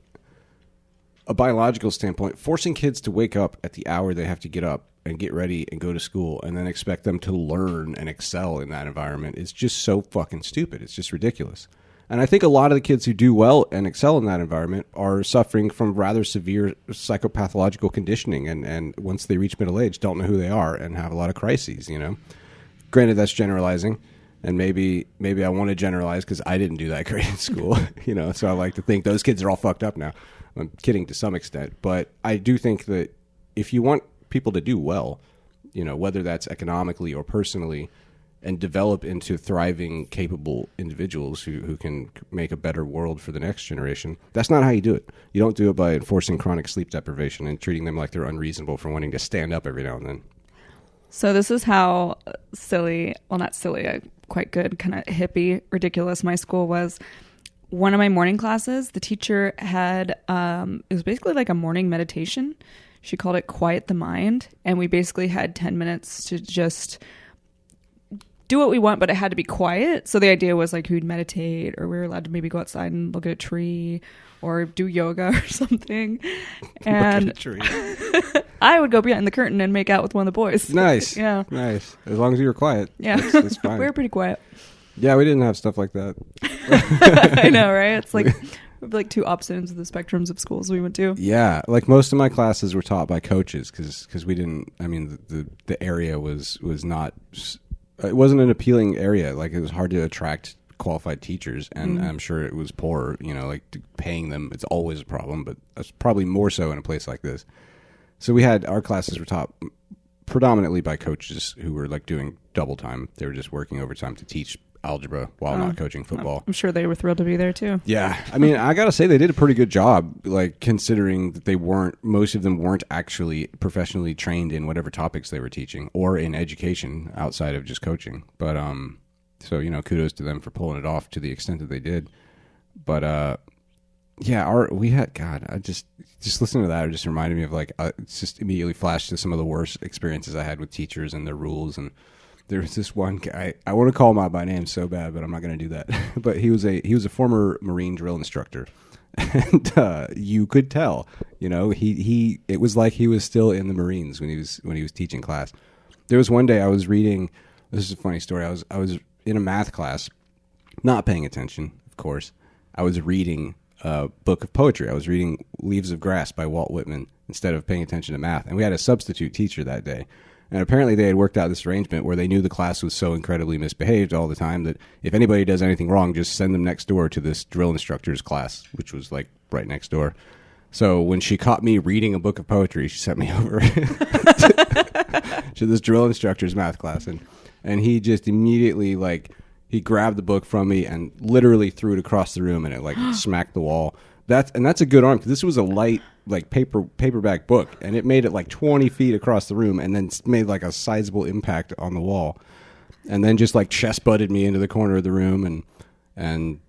a biological standpoint, forcing kids to wake up at the hour they have to get up and get ready and go to school and then expect them to learn and excel in that environment is just so fucking stupid. It's just ridiculous. And I think a lot of the kids who do well and excel in that environment are suffering from rather severe psychopathological conditioning and once they reach middle age, don't know who they are and have a lot of crises, you know? Granted, that's generalizing, and maybe I want to generalize because I didn't do that great in school, you know, so I like to think those kids are all fucked up now. I'm kidding to some extent, but I do think that if you want people to do well, you know, whether that's economically or personally, and develop into thriving, capable individuals who can make a better world for the next generation. That's not how you do it. You don't do it by enforcing chronic sleep deprivation and treating them like they're unreasonable for wanting to stand up every now and then. So this is how silly, well, not silly, quite good, kind of hippie, ridiculous my school was. One of my morning classes, the teacher had, it was basically like a morning meditation. She called it Quiet the Mind. And we basically had 10 minutes to just do what we want, but it had to be quiet. So the idea was like we'd meditate, or we were allowed to maybe go outside and look at a tree or do yoga or something. And look at a tree. I would go behind the curtain and make out with one of the boys. Nice. Yeah. Nice. As long as you were quiet. Yeah. It's fine. We were pretty quiet. Yeah, we didn't have stuff like that. I know, right? It's like two opposite ends of the spectrums of schools we went to. Yeah, like most of my classes were taught by coaches because we didn't. I mean, the area was not. It wasn't an appealing area. Like it was hard to attract qualified teachers, and I'm sure it was poor. You know, like paying them. It's always a problem, but it's probably more so in a place like this. So our classes were taught predominantly by coaches who were like doing double time. They were just working overtime to teach algebra while not coaching football. I'm sure they were thrilled to be there too. Yeah. I mean, I got to say they did a pretty good job, like considering that most of them weren't actually professionally trained in whatever topics they were teaching or in education outside of just coaching. But, so, you know, kudos to them for pulling it off to the extent that they did. But, yeah, I just listening to that, it just reminded me of like, it's just immediately flashed to some of the worst experiences I had with teachers and their rules. And there was this one guy, I want to call him out by name so bad, but I'm not going to do that. But he was a former Marine drill instructor, and you could tell, you know, it was like he was still in the Marines when he was teaching class. There was one day I was reading. This is a funny story. I was in a math class, not paying attention, of course. I was reading a book of poetry. I was reading Leaves of Grass by Walt Whitman instead of paying attention to math. And we had a substitute teacher that day. And apparently they had worked out this arrangement where they knew the class was so incredibly misbehaved all the time that if anybody does anything wrong, just send them next door to this drill instructor's class, which was like right next door. So when she caught me reading a book of poetry, she sent me over to this drill instructor's math class. And he just immediately, like, he grabbed the book from me and literally threw it across the room, and it like smacked the wall. That's a good arm, because this was a light, like paperback book, and it made it like 20 feet across the room, and then made like a sizable impact on the wall, and then just like chest butted me into the corner of the room, and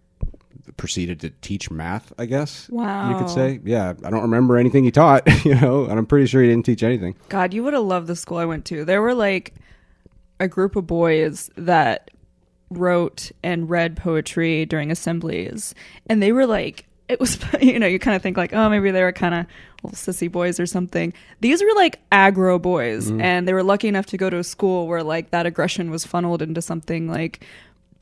proceeded to teach math, I guess. Wow. You could say. Yeah, I don't remember anything he taught, you know, and I'm pretty sure he didn't teach anything. God, you would have loved the school I went to. There were like a group of boys that wrote and read poetry during assemblies, and they were like, it was, you know, you kind of think like, oh, maybe they were kind of little sissy boys or something. These were like aggro boys, and they were lucky enough to go to a school where like that aggression was funneled into something like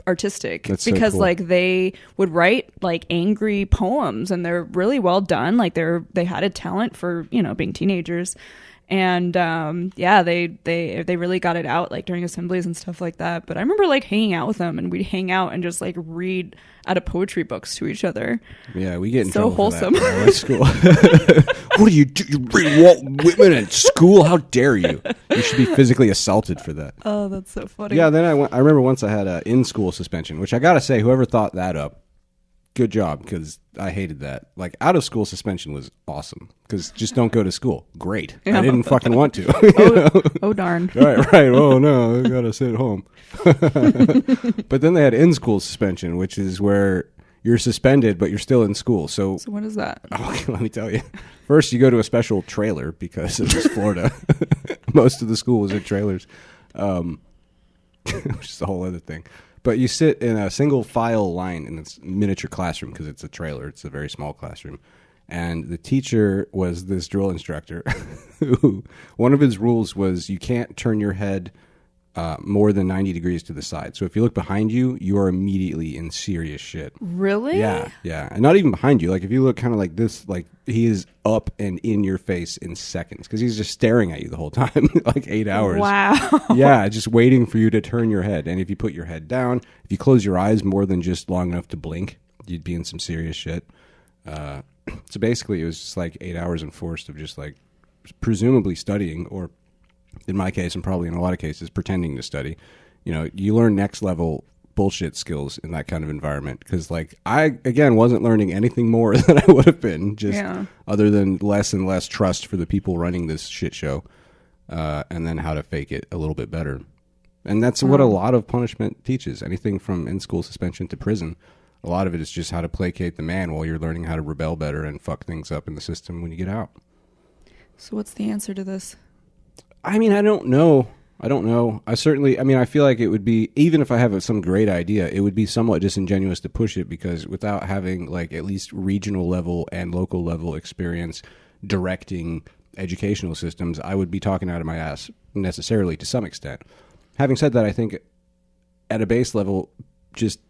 artistic. That's so because cool. like they would write like angry poems, and they're really well done. Like they had a talent for, you know, being teenagers. And yeah, they really got it out like during assemblies and stuff like that. But I remember like hanging out with them, and we'd hang out and just like read out of poetry books to each other. Yeah, we get in so trouble wholesome. for that at school. What do? You read Walt Whitman at school? How dare you? You should be physically assaulted for that. Oh, that's so funny. Yeah, then I remember once I had a in-school suspension, which I gotta say, whoever thought that up, good job, because I hated that. Like, out-of-school suspension was awesome, because just don't go to school. Great. Yeah. I didn't fucking want to. Oh, darn. Right. Oh, no, I gotta sit home. But then they had in-school suspension, which is where you're suspended, but you're still in school. So what is that? Okay, let me tell you. First, you go to a special trailer, because it was Florida. Most of the school was in trailers, which is a whole other thing. But you sit in a single file line in this miniature classroom because it's a trailer. It's a very small classroom. And the teacher was this drill instructor who, one of his rules was you can't turn your head more than 90 degrees to the side. So if you look behind you, you are immediately in serious shit. Really? Yeah. And not even behind you. Like if you look kind of like this, like he is up and in your face in seconds because he's just staring at you the whole time, like 8 hours. Wow. Yeah, just waiting for you to turn your head. And if you put your head down, if you close your eyes more than just long enough to blink, you'd be in some serious shit. So basically it was just like 8 hours enforced of just like presumably studying, or in my case, and probably in a lot of cases, pretending to study. You know, you learn next level bullshit skills in that kind of environment. Because, like, I, again, wasn't learning anything more than I would have been, just other than less and less trust for the people running this shit show, and then how to fake it a little bit better. And that's what a lot of punishment teaches. Anything from in-school suspension to prison. A lot of it is just how to placate the man while you're learning how to rebel better and fuck things up in the system when you get out. So what's the answer to this? I mean, I don't know. I feel like it would be, even if I have some great idea, it would be somewhat disingenuous to push it because without having like at least regional level and local level experience directing educational systems, I would be talking out of my ass necessarily to some extent. Having said that, I think at a base level, just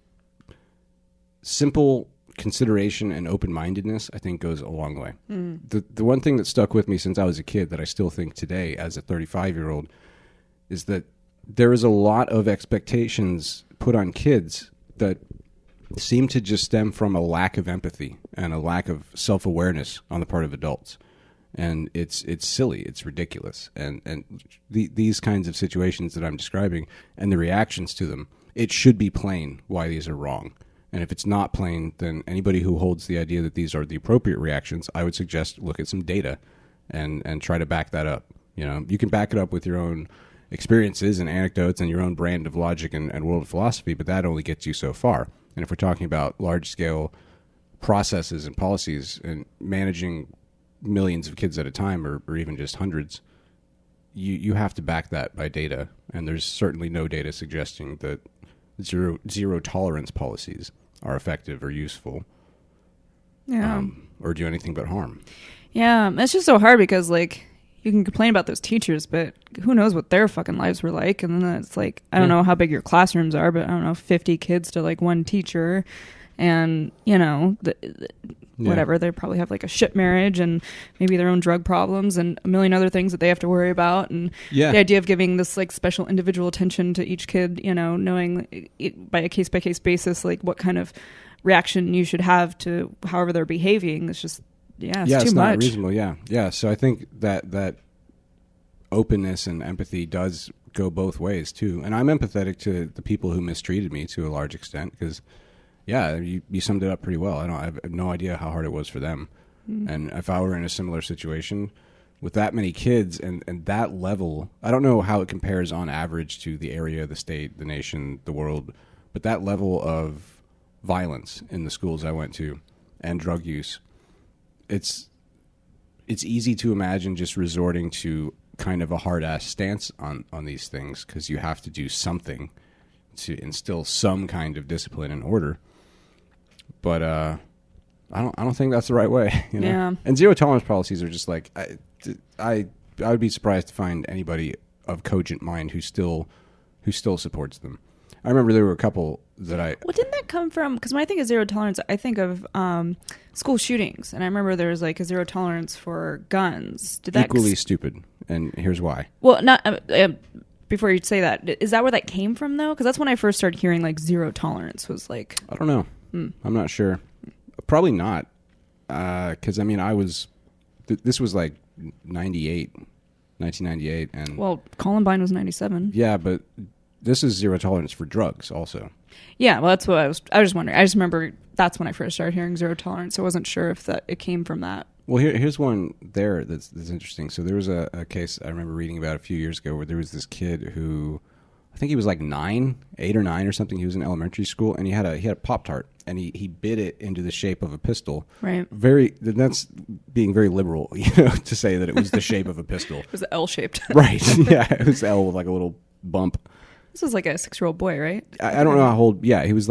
simple consideration and open-mindedness, I think, goes a long way. The one thing that stuck with me since I was a kid that I still think today as a 35-year-old is that there is a lot of expectations put on kids that seem to just stem from a lack of empathy and a lack of self-awareness on the part of adults. And it's silly, it's ridiculous. And these kinds of situations that I'm describing and the reactions to them, it should be plain why these are wrong. And if it's not plain, then anybody who holds the idea that these are the appropriate reactions, I would suggest look at some data and try to back that up. You know, you can back it up with your own experiences and anecdotes and your own brand of logic and world philosophy, but that only gets you so far. And if we're talking about large-scale processes and policies and managing millions of kids at a time or even just hundreds, you have to back that by data. And there's certainly no data suggesting that zero tolerance policies are effective or useful, or do anything but harm. Yeah, it's just so hard because like you can complain about those teachers, but who knows what their fucking lives were like. And then it's like, I don't know how big your classrooms are, but I don't know, 50 kids to like one teacher, and you know whatever, they probably have like a shit marriage and maybe their own drug problems and a million other things that they have to worry about. And the idea of giving this like special individual attention to each kid, you know, knowing by a case-by-case basis like what kind of reaction you should have to however they're behaving, it's just it's too not much. Reasonable. So I think that openness and empathy does go both ways too. And I'm empathetic to the people who mistreated me to a large extent because you summed it up pretty well. I have no idea how hard it was for them. And if I were in a similar situation with that many kids and that level, I don't know how it compares on average to the area, the state, the nation, the world, but that level of violence in the schools I went to and drug use, it's easy to imagine just resorting to kind of a hard-ass stance on these things because you have to do something to instill some kind of discipline and order. But I don't think that's the right way. You know? Yeah. And zero tolerance policies are just like I would be surprised to find anybody of cogent mind who still supports them. I remember there were a couple that Well, didn't that come from? Because when I think of zero tolerance, I think of school shootings, and I remember there was like a zero tolerance for guns. Did that equally stupid? And here's why. Well, not. Before you say that, is that where that came from though? Because that's when I first started hearing like zero tolerance was like. I don't know. I'm not sure. Probably not. Because I mean, this was like 1998, and well, Columbine was 97. Yeah, but this is zero tolerance for drugs, also. Yeah, well, that's what I was just wondering. I just remember that's when I first started hearing zero tolerance. I wasn't sure if it came from that. Well, here's one there that's interesting. So there was a case I remember reading about a few years ago where there was this kid who, I think he was like 8 or 9 or something. He was in elementary school, and he had a Pop-Tart, and he bit it into the shape of a pistol. Right. That's being very liberal, to say that it was the shape of a pistol. It was L-shaped. Right. Yeah, it was L with like a little bump. This was like a 6-year-old boy, right? I don't know how old. Yeah, he was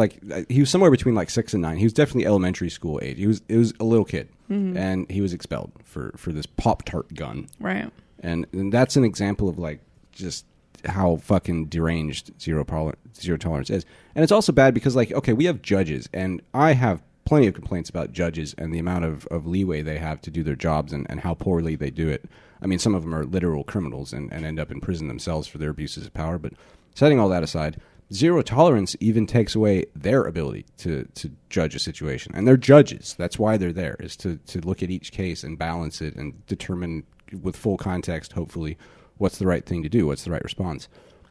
somewhere between like 6 and 9. He was definitely elementary school age. It was a little kid, and he was expelled for this Pop-Tart gun. Right. And that's an example of like just how fucking deranged zero tolerance is. And it's also bad because like, okay, we have judges, and I have plenty of complaints about judges and the amount of leeway they have to do their jobs and how poorly they do it. I mean, some of them are literal criminals and end up in prison themselves for their abuses of power. But setting all that aside, zero tolerance even takes away their ability to judge a situation. And they're judges. That's why they're there, is to look at each case and balance it and determine with full context, hopefully, what's the right thing to do, what's the right response.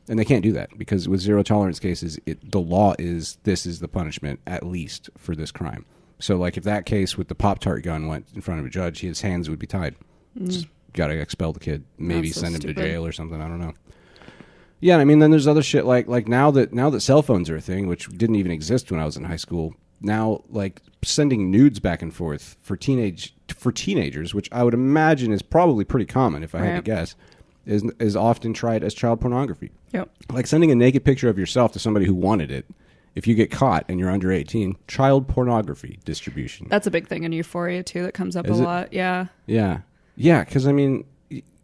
And they can't do that because with zero tolerance cases, the law is this is the punishment, at least, for this crime. So, like, if that case with the Pop-Tart gun went in front of a judge, his hands would be tied. Just got to expel the kid. Maybe so send him stupid. to jail or something. I don't know. Yeah, I mean, then there's other shit like now that cell phones are a thing, which didn't even exist when I was in high school. Now, like, sending nudes back and forth for teenagers, which I would imagine is probably pretty common, if I had to guess, is often tried as child pornography. Yep. Like sending a naked picture of yourself to somebody who wanted it. If you get caught and you're under 18, child pornography distribution. That's a big thing in Euphoria, too, that comes up a lot. Yeah. Yeah. Yeah, because, I mean,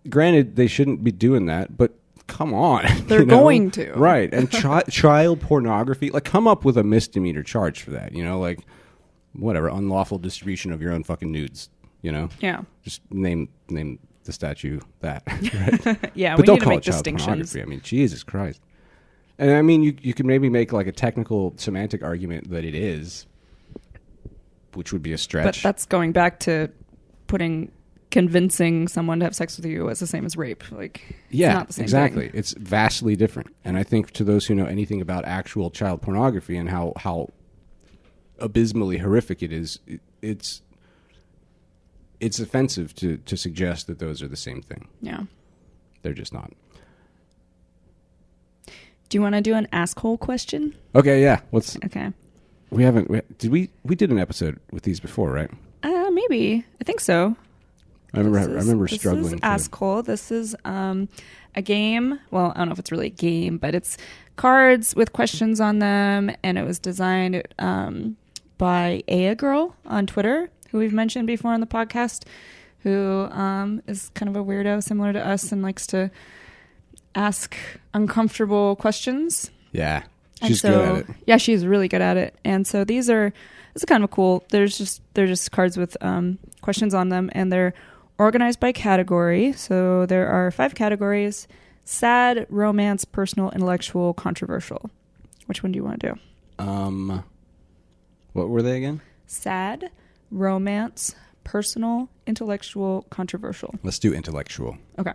granted, they shouldn't be doing that, but come on. They're going to. Right. And child pornography, like, come up with a misdemeanor charge for that, like, whatever, unlawful distribution of your own fucking nudes, Yeah. Just name the statue that. Right? Yeah, But we don't need to call make it child distinctions. pornography. I mean, Jesus Christ. And I mean, you could maybe make like a technical semantic argument that it is, which would be a stretch. But that's going back to convincing someone to have sex with you as the same as rape. Like, yeah, it's not the same exactly. thing. It's vastly different. And I think to those who know anything about actual child pornography and how abysmally horrific it is, it's offensive to suggest that those are the same thing. Yeah. They're just not. Do you want to do an Askhole question? Okay, yeah. Okay. We did an episode with these before, right? Maybe. I think so. I remember struggling. This is Askhole. This is a game. Well, I don't know if it's really a game, but it's cards with questions on them, and it was designed by Aya Girl on Twitter, who we've mentioned before on the podcast, who is kind of a weirdo similar to us and likes to ask uncomfortable questions. Yeah. She's good at it. Yeah, she's really good at it. And so this is kind of cool. They're just cards with questions on them, and they're organized by category. So there are 5 categories: sad, romance, personal, intellectual, controversial. Which one do you want to do? What were they again? Sad, romance, personal, intellectual, controversial. Let's do intellectual. Okay.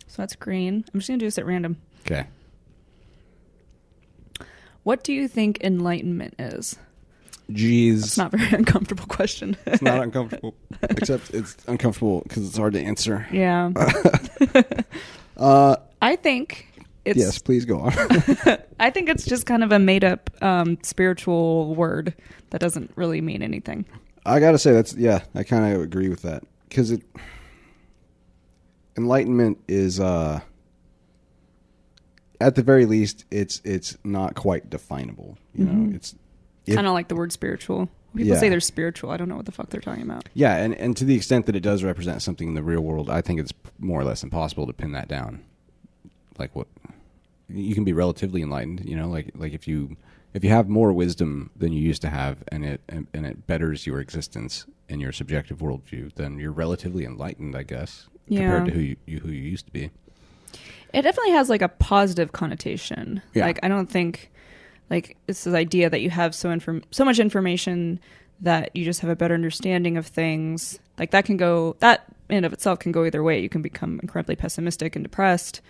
So that's green. I'm just going to do this at random. Okay. What do you think enlightenment is? Jeez. It's not a very uncomfortable question. It's not uncomfortable. Except it's uncomfortable because it's hard to answer. Yeah. I think it's... Yes, please go on. I think it's just kind of a made-up spiritual word that doesn't really mean anything. I got to say, I kind of agree with that. Because enlightenment is, at the very least, it's not quite definable. You know, it's kind of like the word spiritual. When people say they're spiritual, I don't know what the fuck they're talking about. Yeah, and to the extent that it does represent something in the real world, I think it's more or less impossible to pin that down. Like what you can be relatively enlightened, like if you have more wisdom than you used to have, and it betters your existence and your subjective worldview, then you're relatively enlightened, I guess, compared to who you used to be. It definitely has like a positive connotation. Yeah. Like I don't think like it's this idea that you have so much information that you just have a better understanding of things. Like that in and of itself can go either way. You can become incredibly pessimistic and depressed,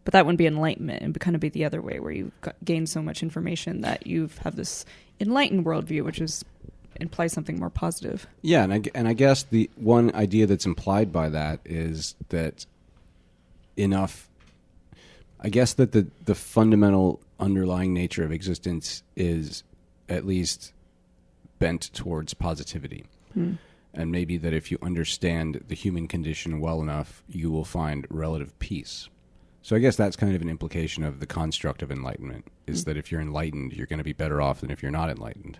but that wouldn't be enlightenment. It would kind of be the other way, where you gain so much information that you have this enlightened worldview, which implies something more positive. Yeah, and I guess the one idea that's implied by that is that I guess that the fundamental underlying nature of existence is at least bent towards positivity. and maybe that if you understand the human condition well enough, you will find relative peace. So I guess that's kind of an implication of the construct of enlightenment, is that if you're enlightened, you're going to be better off than if you're not enlightened.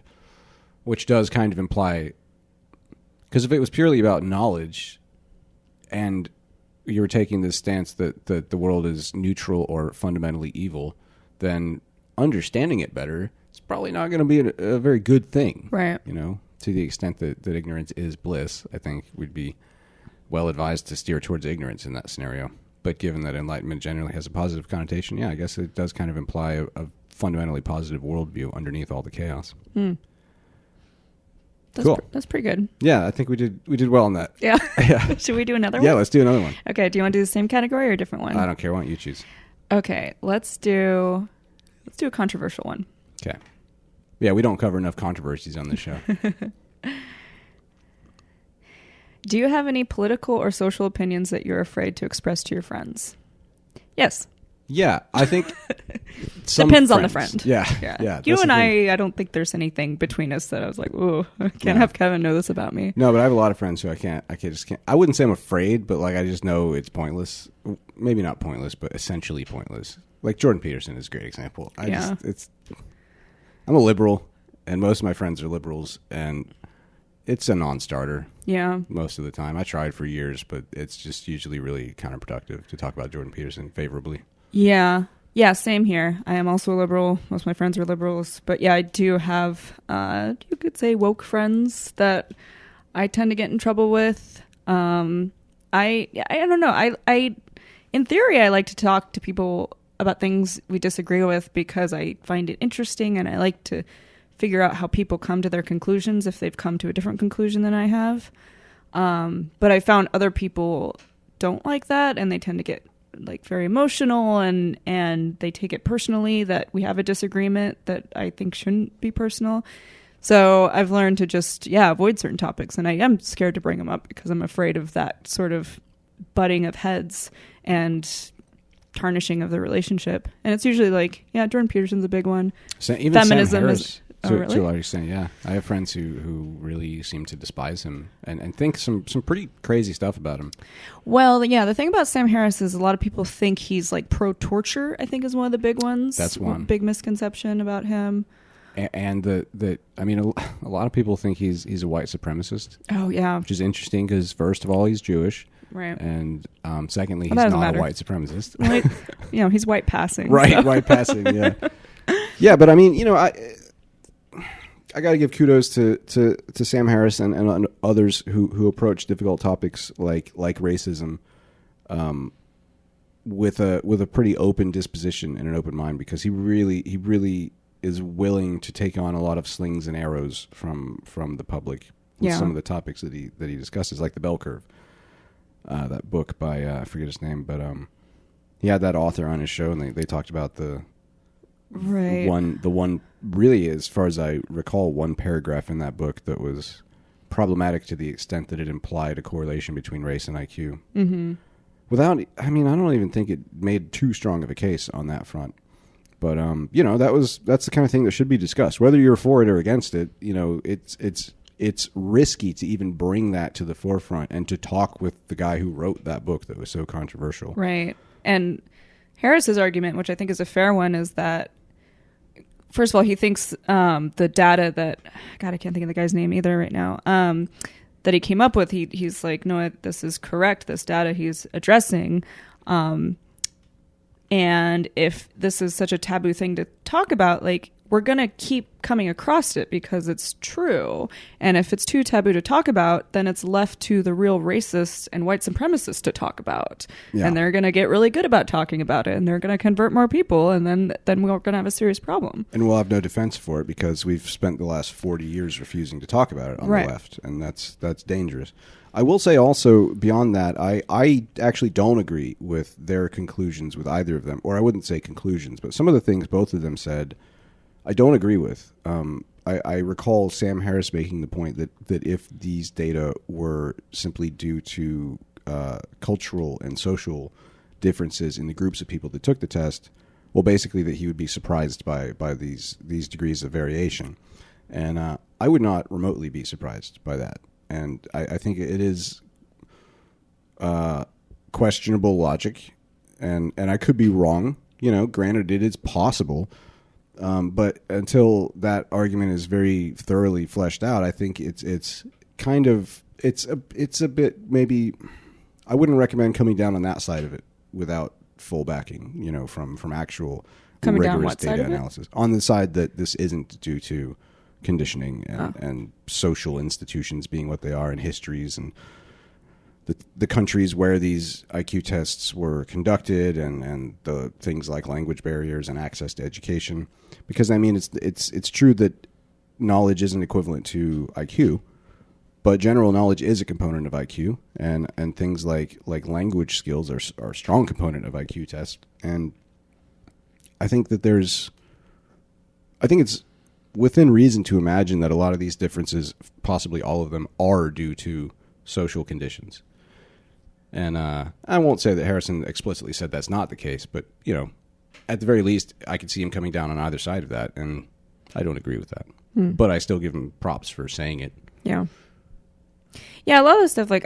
Which does kind of imply, because if it was purely about knowledge and you were taking this stance that the world is neutral or fundamentally evil, then understanding it better is probably not going to be a very good thing. Right. You know, to the extent that ignorance is bliss, I think we'd be well advised to steer towards ignorance in that scenario. But given that enlightenment generally has a positive connotation, yeah, I guess it does kind of imply a fundamentally positive worldview underneath all the chaos. Cool. That's pretty good. Yeah, I think we did well on that. Yeah. Yeah. Should we do another one? Yeah, let's do another one. Okay. Do you want to do the same category or a different one? I don't care. Why don't you choose? Okay. Let's do a controversial one. Okay. Yeah, we don't cover enough controversies on this show. Do you have any political or social opinions that you're afraid to express to your friends? Yes. Yeah, I think some depends on the friends. friend. Yeah. You and I don't think there's anything between us that I was like, ooh, I can't have Kevin know this about me. No, but I have a lot of friends who I just can't. I wouldn't say I'm afraid, but like I just know it's pointless. Maybe not pointless, but essentially pointless. Like Jordan Peterson is a great example. I'm a liberal, and most of my friends are liberals, and it's a non-starter. Yeah. Most of the time. I tried for years, but it's just usually really counterproductive to talk about Jordan Peterson favorably. Yeah. Yeah, same here. I am also a liberal. Most of my friends are liberals. But yeah, I do have, you could say, woke friends that I tend to get in trouble with. I don't know. I in theory, I like to talk to people about things we disagree with because I find it interesting, and I like to figure out how people come to their conclusions if they've come to a different conclusion than I have. But I found other people don't like that, and they tend to get like very emotional, and they take it personally that we have a disagreement that I think shouldn't be personal. So I've learned to just, avoid certain topics, and I am scared to bring them up because I'm afraid of that sort of butting of heads and tarnishing of the relationship. And it's usually like, Jordan Peterson's a big one. So even Feminism Sam Harris, is... to really? a large extent, yeah. I have friends who really seem to despise him and think some pretty crazy stuff about him. Well, yeah, the thing about Sam Harris is a lot of people think he's like pro-torture, I think is one of the big ones. That's one. Big misconception about him. And a lot of people think he's a white supremacist. Oh, yeah. Which is interesting because, first of all, he's Jewish. Right. And secondly, Well, he's not matter. a white supremacist. Like, he's white passing. Right, so. white passing, yeah. Yeah, but I mean, I got to give kudos to Sam Harris and others who approach difficult topics like racism with a pretty open disposition and an open mind, because he really is willing to take on a lot of slings and arrows from the public with some of the topics that he discusses, like the bell curve. That book by I forget his name, but he had that author on his show, and they talked about the one really, as far as I recall, one paragraph in that book that was problematic to the extent that it implied a correlation between race and IQ. Mm-hmm. I don't even think it made too strong of a case on that front. But that's the kind of thing that should be discussed, whether you're for it or against it. It's risky to even bring that to the forefront and to talk with the guy who wrote that book that was so controversial. Right. And Harris's argument, which I think is a fair one, is that, first of all, he thinks the data that, God, I can't think of the guy's name either right now, that he came up with, he's like, no, this is correct, this data he's addressing. And if this is such a taboo thing to talk about, like, we're going to keep coming across it because it's true. And if it's too taboo to talk about, then it's left to the real racists and white supremacists to talk about. Yeah. And they're going to get really good about talking about it, and they're going to convert more people, and then we're going to have a serious problem. And we'll have no defense for it because we've spent the last 40 years refusing to talk about it on the left, and that's dangerous. I will say also, beyond that, I actually don't agree with their conclusions with either of them, or I wouldn't say conclusions, but some of the things both of them said I don't agree with. I recall Sam Harris making the point that if these data were simply due to cultural and social differences in the groups of people that took the test, well, basically that he would be surprised by these degrees of variation. And I would not remotely be surprised by that. and I think it is questionable logic, and I could be wrong. Granted, it is possible, but until that argument is very thoroughly fleshed out, I think it's a bit, maybe I wouldn't recommend coming down on that side of it without full backing, from actual coming down rigorous what side data of it? analysis. On the side that this isn't due to conditioning and social institutions being what they are, and histories and the countries where these IQ tests were conducted, and the things like language barriers and access to education. Because it's true that knowledge isn't equivalent to IQ, but general knowledge is a component of IQ, and things like language skills are a strong component of IQ tests. And I think that it's within reason to imagine that a lot of these differences, possibly all of them, are due to social conditions. And I won't say that Harrison explicitly said that's not the case, but at the very least, I could see him coming down on either side of that, and I don't agree with that. But I still give him props for saying it. Yeah. Yeah, a lot of the stuff, I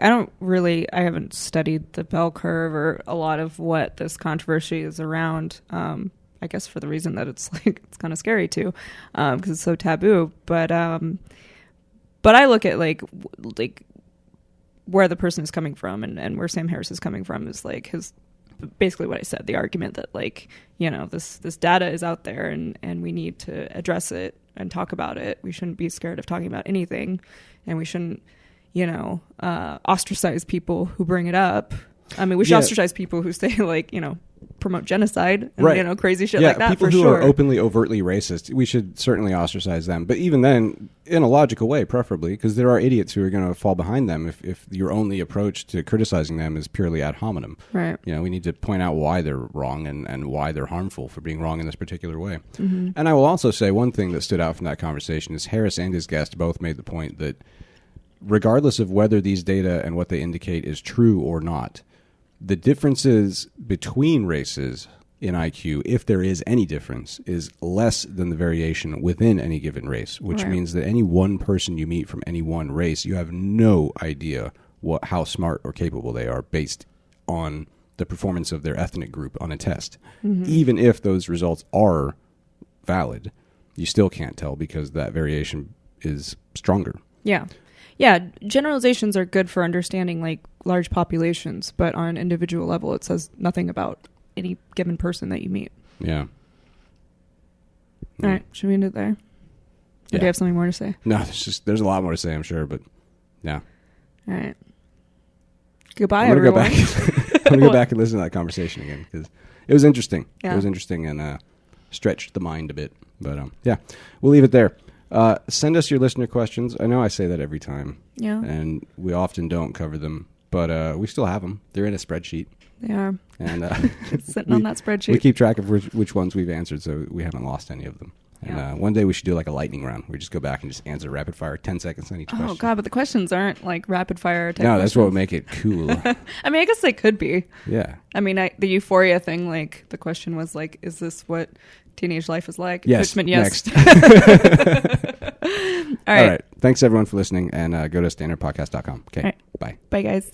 haven't studied the bell curve or a lot of what this controversy is around, I guess for the reason that it's it's kind of scary too, because it's so taboo. But I look at where the person is coming from and where Sam Harris is coming from is his, basically what I said, the argument that this data is out there and we need to address it and talk about it. We shouldn't be scared of talking about anything, and we shouldn't ostracize people who bring it up. I mean, we should ostracize people who say promote genocide and right. Crazy shit like that. People for who sure are openly, overtly racist, we should certainly ostracize them. But even then, in a logical way, preferably, because there are idiots who are going to fall behind them if your only approach to criticizing them is purely ad hominem. Right. We need to point out why they're wrong and why they're harmful for being wrong in this particular way. Mm-hmm. And I will also say one thing that stood out from that conversation is Harris and his guest both made the point that regardless of whether these data and what they indicate is true or not, the differences between races in IQ, if there is any difference, is less than the variation within any given race, which means that any one person you meet from any one race, you have no idea how smart or capable they are based on the performance of their ethnic group on a test. Mm-hmm. Even if those results are valid, you still can't tell because that variation is stronger. Yeah. Yeah, generalizations are good for understanding large populations, but on an individual level, it says nothing about any given person that you meet. Yeah. All right, should we end it there? Or do you have something more to say? No, there's a lot more to say, I'm sure, but yeah. All right. Goodbye, everyone. I'm going to go back and listen to that conversation again because it was interesting. Yeah. It was interesting and stretched the mind a bit. But yeah, we'll leave it there. Send us your listener questions. I know I say that every time. Yeah. And we often don't cover them, but we still have them. They're in a spreadsheet. They are. And sitting on that spreadsheet. We keep track of which ones we've answered, so we haven't lost any of them. Yeah. And one day we should do a lightning round. We just go back and just answer rapid fire, 10 seconds on each question. Oh, God, but the questions aren't rapid fire type No, questions. that's what would make it cool. I mean, I guess they could be. Yeah. I mean, the Euphoria thing, the question was is this what teenage life is like? Yes. Yes. Next. All right. Thanks, everyone, for listening, and go to standardpodcast.com. Okay. Right. Bye. Bye, guys.